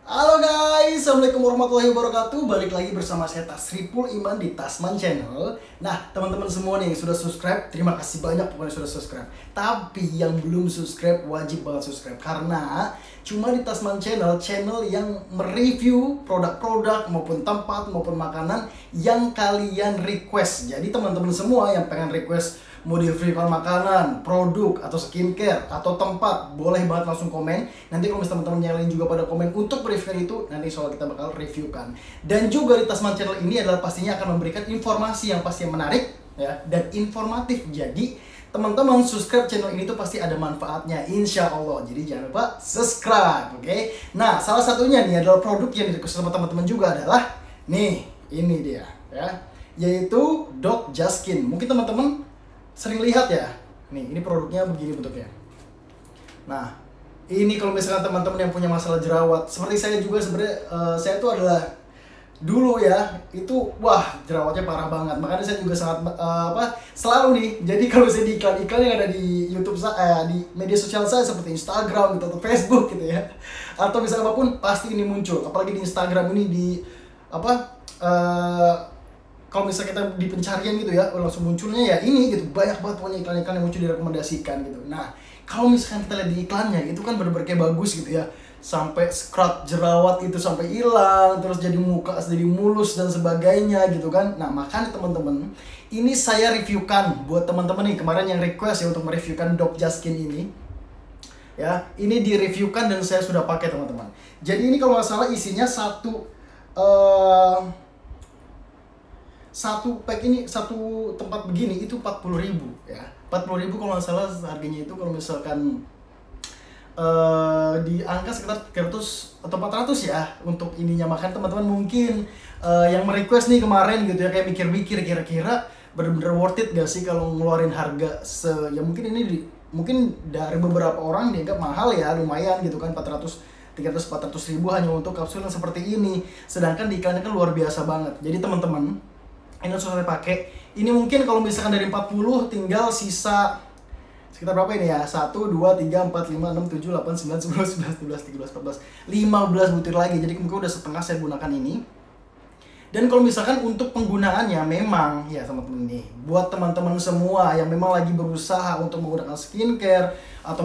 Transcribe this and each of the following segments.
Halo guys, Assalamualaikum warahmatullahi wabarakatuh. Balik lagi bersama saya Tasripul Iman di Tasman Channel. Nah, teman-teman semua nih yang sudah subscribe, terima kasih banyak pokoknya sudah subscribe. Tapi yang belum subscribe, wajib banget subscribe. Karena cuma di Tasman Channel, channel yang mereview produk-produk maupun tempat maupun makanan yang kalian request. Jadi teman-teman semua yang pengen request mau di-reviewkan makanan, produk, atau skincare, atau tempat, boleh banget langsung komen. Nanti kalau misalnya teman-teman yang lain juga pada komen untuk reviewkan itu, nanti soal kita bakal reviewkan. Dan juga di Tasman Channel ini adalah pastinya akan memberikan informasi yang pasti menarik ya dan informatif. Jadi teman-teman subscribe channel ini tuh pasti ada manfaatnya, insya Allah. Jadi jangan lupa subscribe, oke? Nah, salah satunya nih adalah produk yang di-request sama teman-teman juga adalah nih, ini dia ya, yaitu Dr. Just Skin. Mungkin teman-teman sering lihat ya, nih ini produknya begini bentuknya. Nah, ini kalau misalkan teman-teman yang punya masalah jerawat, seperti saya juga sebenarnya, saya tuh adalah dulu ya, itu wah jerawatnya parah banget. Makanya saya juga sangat selalu nih. Jadi kalau saya di iklan-iklan yang ada di YouTube saya, di media sosial saya seperti Instagram gitu atau Facebook gitu ya, atau misalnya apapun pasti ini muncul. Apalagi di Instagram ini di kalau misalnya kita di pencarian gitu ya, langsung munculnya ya ini gitu, banyak banget pokoknya iklan-iklan yang muncul direkomendasikan gitu. Nah, kalau misalkan kita lihat di iklannya, itu kan bener-bener kayak bagus gitu ya, sampai scrub jerawat itu sampai hilang, terus jadi muka jadi mulus dan sebagainya gitu kan. Nah, makanya teman-teman, ini saya reviewkan buat teman-teman nih kemarin yang request ya untuk mereviewkan Dr. Just Skin ini. Ya, ini direviewkan dan saya sudah pakai teman-teman. Jadi ini kalau nggak salah isinya satu pack ini, satu tempat begini itu 40.000 ya. 40.000 kalau nggak salah harganya itu kalau misalkan di angka sekitar 300 atau 400 ya untuk ininya. Makanya teman-teman mungkin yang merequest nih kemarin gitu ya, kayak mikir-mikir kira-kira bener-bener worth it gak sih kalau ngeluarin harga ya mungkin ini mungkin dari beberapa orang dianggap mahal ya, lumayan gitu kan, 300-400 ribu hanya untuk kapsul yang seperti ini. Sedangkan di iklannya kan luar biasa banget. Jadi teman-teman, ini sudah saya pakai. Ini mungkin kalau misalkan dari 40 tinggal sisa sekitar berapa ini ya? 1, 2, 3, 4, 5, 6, 7, 8, 9, 10, 11, 12, 13, 14, 15 butir lagi. Jadi mungkin udah setengah saya gunakan ini. Dan kalau misalkan untuk penggunaannya memang ya teman-teman nih, buat teman-teman semua yang memang lagi berusaha untuk menggunakan skincare atau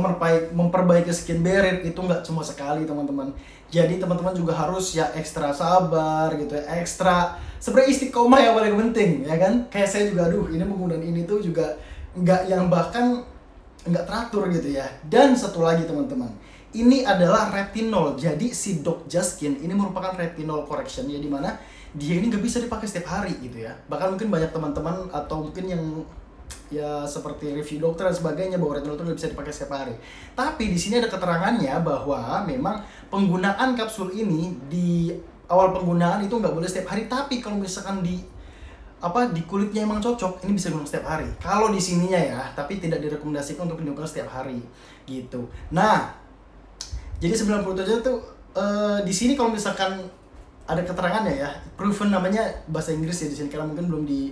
memperbaiki skin barrier, itu nggak cuma sekali teman-teman. Jadi teman-teman juga harus ya ekstra sabar gitu ya, ekstra sebenarnya istiqomah yang paling penting ya kan. Kayak saya juga ini menggunakan ini tuh juga nggak yang bahkan nggak teratur gitu ya. Dan satu lagi teman-teman, ini adalah retinol. Jadi si Dr. Just Skin ini merupakan retinol correction ya, dimana dia ini nggak bisa dipakai setiap hari gitu ya. Bahkan mungkin banyak teman-teman atau mungkin yang ya seperti review dokter dan sebagainya bahwa retinol itu nggak bisa dipakai setiap hari. Tapi di sini ada keterangannya bahwa memang penggunaan kapsul ini di awal penggunaan itu nggak boleh setiap hari. Tapi kalau misalkan di kulitnya emang cocok, ini bisa digunakan setiap hari. Kalau di sininya ya, tapi tidak direkomendasikan untuk digunakan setiap hari gitu. Nah, jadi 97 itu di sini kalau misalkan ada keterangannya ya, proven namanya bahasa Inggris ya di sini, karena mungkin belum di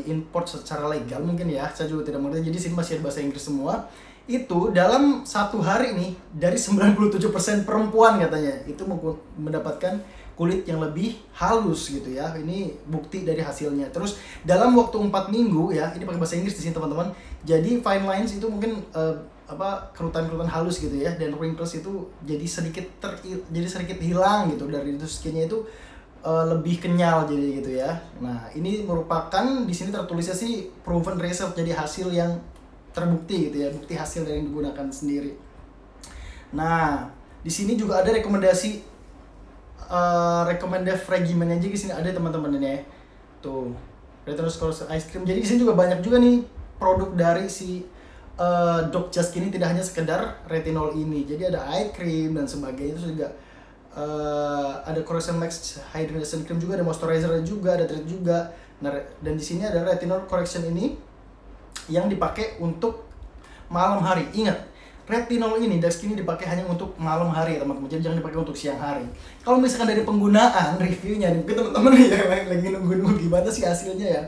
import secara legal mungkin ya, saya juga tidak mengerti. Jadi sini masih ada bahasa Inggris semua. Itu dalam satu hari nih dari 97% perempuan katanya itu mendapatkan kulit yang lebih halus gitu ya. Ini bukti dari hasilnya. Terus dalam waktu 4 minggu ya, ini pakai bahasa Inggris di sini teman-teman. Jadi fine lines itu mungkin kerutan-kerutan halus gitu ya, dan wrinkles itu jadi sedikit hilang gitu, dari itu skinnya itu lebih kenyal jadi gitu ya. Nah, ini merupakan di sini tertulisnya sih proven result, jadi hasil yang terbukti gitu ya, bukti hasil dari yang digunakan sendiri. Nah, di sini juga ada rekomendasi recommended regimen aja di sini ada teman-teman ini ya. Tuh, retinol ice cream. Jadi di sini juga banyak juga nih produk dari si Dr. Just Skin ini, tidak hanya sekedar retinol ini. Jadi ada eye cream dan sebagainya, itu juga ada correction max hydration cream juga, ada moisturizer juga, ada treat juga. Nah, dan di sini ada retinol correction ini yang dipakai untuk malam hari. Ingat, retinol ini, Dr. Just Skin ini dipakai hanya untuk malam hari teman-teman. Jadi jangan dipakai untuk siang hari. Kalau misalkan dari penggunaan reviewnya, mungkin teman-teman yang lagi nunggu gimana sih hasilnya ya.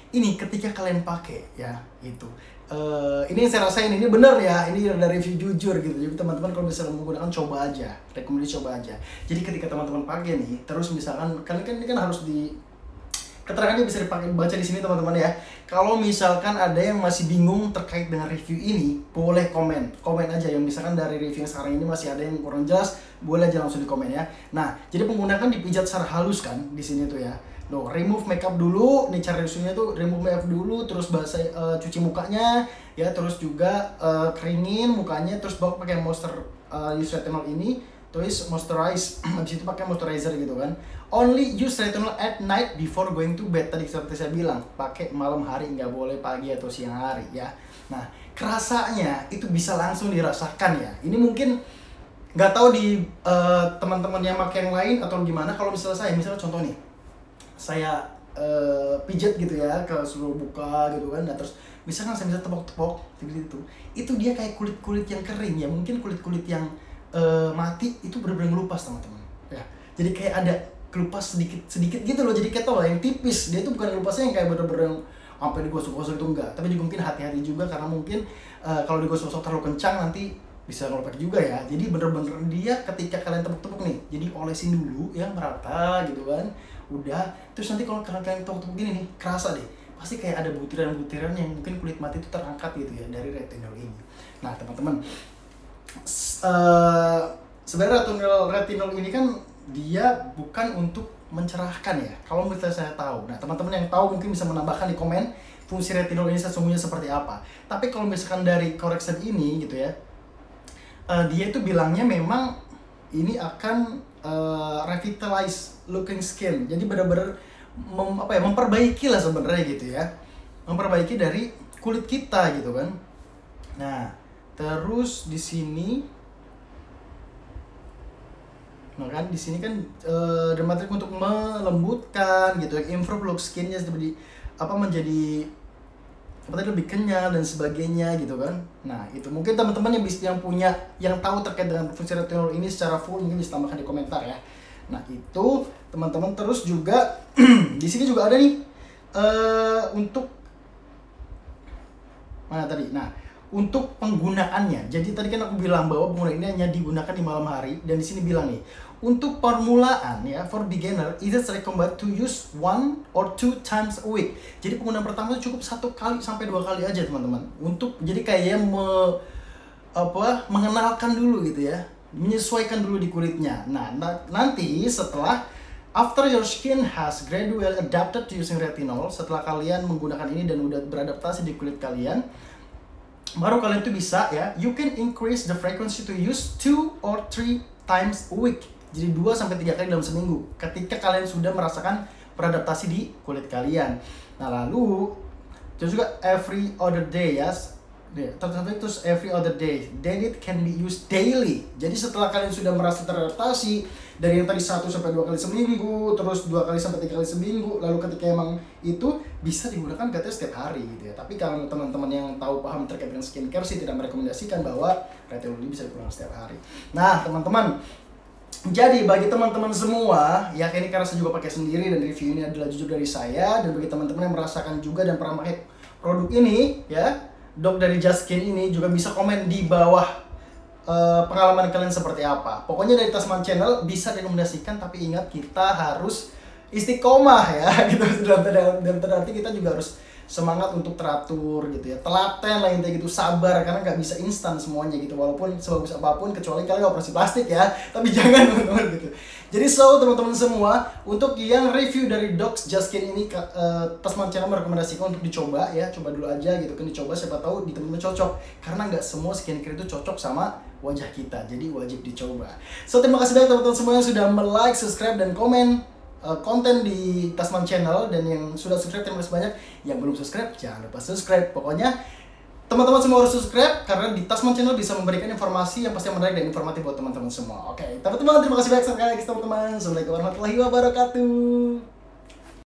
Ini ketika kalian pakai ya, itu Ini yang saya rasain, ini bener ya, ini dari review jujur gitu. Jadi teman-teman kalau misalnya menggunakan, coba aja, rekomendasi coba aja. Jadi ketika teman-teman pakai nih, terus misalkan kalian kan ini kan harus di keterangannya bisa dipakai baca di sini teman-teman ya. Kalau misalkan ada yang masih bingung terkait dengan review ini, boleh komen aja. Yang misalkan dari review yang sekarang ini masih ada yang kurang jelas, boleh aja langsung di komen ya. Nah, jadi penggunaan dipijat secara halus kan di sini tuh ya. No, remove makeup dulu. Nih cara reviewnya tuh remove makeup dulu, terus cuci mukanya ya, terus juga keringin mukanya, terus bawa pakai use retinol ini, terus moisturize. Habis itu pakai moisturizer gitu kan. Only use retinol at night before going to bed. Tadi seperti saya bilang, pakai malam hari, nggak boleh pagi atau siang hari ya. Nah, kerasanya itu bisa langsung dirasakan ya. Ini mungkin nggak tahu di teman-teman yang pakai yang lain atau gimana. Kalau misalnya contoh nih, saya pijat gitu ya ke seluruh muka gitu kan. Nah, terus misalkan saya bisa tepok-tepok gitu, itu dia kayak kulit-kulit yang kering ya, mungkin kulit-kulit yang mati itu benar-benar ngelupas teman-teman ya. Jadi kayak ada kelupas sedikit gitu loh, jadi kayak tau lah yang tipis. Dia tuh bukan kelupasnya yang kayak bener-bener sampai digosok-gosok itu enggak, tapi juga mungkin hati-hati juga karena mungkin kalau digosok-gosok terlalu kencang nanti bisa ngelupas juga ya. Jadi bener-bener dia ketika kalian tepuk-tepuk nih, jadi olesin dulu ya merata gitu kan, udah. Terus nanti kalau kalian tepuk-tepuk gini nih, kerasa deh pasti kayak ada butiran-butiran yang mungkin kulit mati itu terangkat gitu ya dari retinol ini. Nah teman-teman, sebenarnya retinol ini kan dia bukan untuk mencerahkan ya, kalau misalnya saya tahu. Nah teman-teman yang tahu mungkin bisa menambahkan di komen fungsi retinol ini sesungguhnya seperti apa. Tapi kalau misalkan dari correction ini gitu ya, dia itu bilangnya memang ini akan revitalize looking skin. Jadi benar-benar memperbaiki lah sebenarnya gitu ya, memperbaiki dari kulit kita gitu kan. Nah terus di sini, nah kan di sini kan dermatrik untuk melembutkan gitu, improve look skinnya seperti menjadi lebih kenyal dan sebagainya gitu kan. Nah itu mungkin teman-teman yang tahu terkait dengan fungsi retinol ini secara full mungkin bisa tambahkan di komentar ya. Nah itu teman-teman, terus juga di sini juga ada nih untuk mana tadi. Nah untuk penggunaannya, jadi tadi kan aku bilang bahwa penggunaan ini hanya digunakan di malam hari, dan di sini bilang nih untuk permulaan ya, for beginner it is recommended to use 1 or 2 times a week. Jadi penggunaan pertama itu cukup 1 kali sampai 2 kali aja teman-teman, untuk jadi kayak mengenalkan dulu gitu ya, menyesuaikan dulu di kulitnya. Nah nanti setelah after your skin has gradually adapted to using retinol, setelah kalian menggunakan ini dan udah beradaptasi di kulit kalian, baru kalian tuh bisa ya, you can increase the frequency to use 2 or 3 times a week. Jadi 2-3 kali dalam seminggu ketika kalian sudah merasakan beradaptasi di kulit kalian. Nah lalu terus juga every other day ya, terus every other day, then it can be used daily. Jadi setelah kalian sudah merasa teradaptasi dari yang tadi 1-2 kali seminggu, terus 2 kali sampai 3 kali seminggu, lalu ketika emang itu bisa digunakan katanya setiap hari gitu ya. Tapi kalau teman-teman yang tahu paham terkait dengan skincare sih tidak merekomendasikan bahwa retinol ini bisa digunakan setiap hari. Nah teman-teman, jadi bagi teman-teman semua ya, ini karena saya juga pakai sendiri dan review ini adalah jujur dari saya, dan bagi teman-teman yang merasakan juga dan pernah pakai produk ini ya, Dok dari Just Skin ini, juga bisa komen di bawah pengalaman kalian seperti apa. Pokoknya dari Tasman Channel bisa rekomendasikan, tapi ingat kita harus istiqomah ya gitu. Dan berarti kita juga harus semangat untuk teratur gitu ya, telaten lah intinya gitu, sabar, karena nggak bisa instan semuanya gitu, walaupun sebagus apapun, kecuali kalian operasi plastik ya, tapi jangan teman-teman gitu. Jadi teman-teman semua, untuk yang review dari Docs Just Skin ini, Tasman Channel merekomendasikan untuk dicoba ya, coba dulu aja gitu kan, dicoba, siapa tahu di teman-teman cocok, karena nggak semua skincare itu cocok sama wajah kita, jadi wajib dicoba. Terima kasih banyak teman-teman semua yang sudah like, subscribe, dan komen konten di Tasman Channel, dan yang sudah subscribe terima kasih banyak, yang belum subscribe jangan lupa subscribe. Pokoknya teman-teman semua harus subscribe, karena di Tasman Channel bisa memberikan informasi yang pasti menarik dan informatif buat teman-teman semua. Oke, teman-teman terima kasih banyak sekali lagi teman-teman. Assalamualaikum warahmatullahi wabarakatuh.